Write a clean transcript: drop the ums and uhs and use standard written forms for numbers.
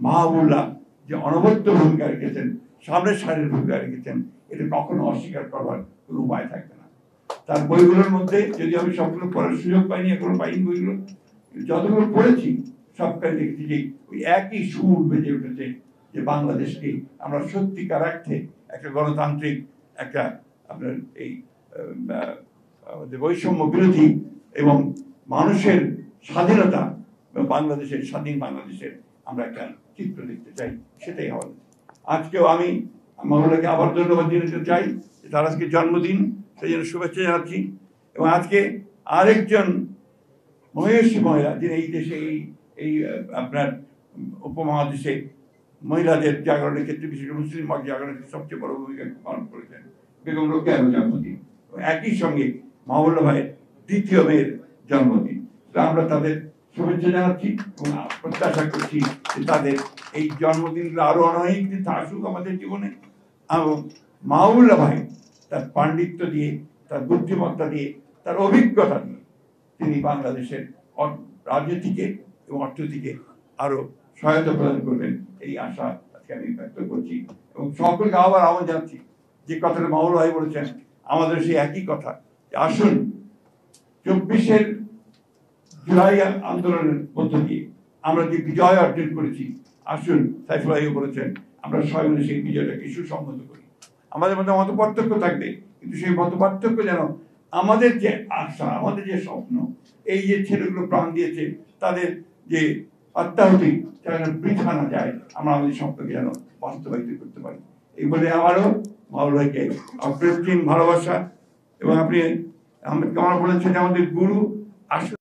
মাহবুবুল্লাহ যে অনবদ্য ভূমিকা রেখেছেন, সামনের সারির ভূমিকা রেখেছেন, এটা কখনো অস্বীকার করবার কোনো উপায় থাকবে না। তার বইগুলোর মধ্যে যদি আমি সবগুলো পড়ার সুযোগ পাইনি, এখনো পাইনি বইগুলো, যতগুলো পড়েছি সবটাই দেখছি যে ওই একই সুর বেজে উঠেছে যে বাংলাদেশকে আমরা সত্যিকার অর্থে একটা গণতান্ত্রিক একটা আপনার এই বৈষম্য বিরোধী এবং মানুষের স্বাধীনতা, বাংলাদেশের স্বাধীন বাংলাদেশের আমরা একটা চিত্র দেখতে চাই, সেটাই হবে। আজকেও আমি মাওলানাকে আবার ধন্যবাদ জানাতে চাই, তার আজকে জন্মদিন, সেই জন্য শুভেচ্ছা জানাচ্ছি। এবং আজকে আরেকজন মহেশী মহিলা, যিনি এই দেশে এই আপনার উপমহাদেশে মহিলাদের জাগরণের ক্ষেত্রে, বিশেষ করে মুসলিম জাগরণের ক্ষেত্রে সবচেয়ে বড় ভূমিকা পালন করেছেন, বেগম রোকেয়ার জন্মদিন। একই সঙ্গে মাহবুবুল্লাহ ভাইয়ের দ্বিতীয় মেয়ের জন্মদিন। আমরা তাদের শুভেচ্ছা জানাচ্ছি এবং প্রত্যাশা করছি যে তাদের এই জন্মদিনগুলো আরো অনেক দিন আসুক আমাদের জীবনে। এবং মাহবুবুল্লাহ ভাই তার পাণ্ডিত্য দিয়ে, তার বুদ্ধিমত্তা দিয়ে, তার অভিজ্ঞতা দিয়ে তিনি বাংলাদেশের রাজনীতিকে এবং অর্থনীতিকে আরো সহায়তা প্রদান করবেন, এই আশা আজকে আমি ব্যক্ত করছি। এবং সকলকে আবার আহ্বান জানাচ্ছি, যে কথাটা মাহবুবুল্লাহ ভাই বলেছেন আমাদের সেই একই কথা, আসুন 24 জুলাই আন্দোলনের মধ্য দিয়ে আমরা যে বিজয় অর্জন করেছি, আসুন সাইফুল ভাই বলেছেন আমরা সবাই মিলে সেই বিজয়টাকে সুসংহত করি। আমাদের মধ্যে মত পার্থক্য থাকবে, কিন্তু সেই মত পার্থক্য যেন আমাদের যে আশা, আমাদের যে স্বপ্ন, এই যে ছেলেগুলো প্রাণ দিয়েছে তাদের যে আত্মাহুতি যেন বৃথা না যায়, আমরা আমাদের স্বপ্নকে যেন বাস্তবায়িত করতে পারি। এই বলে আমারও মাওলানা ভাইকে অপ্রতিম ভালোবাসা। এবং আপনি আহমেদ কামাল বলেছেন যে আমাদের গুরু আসলে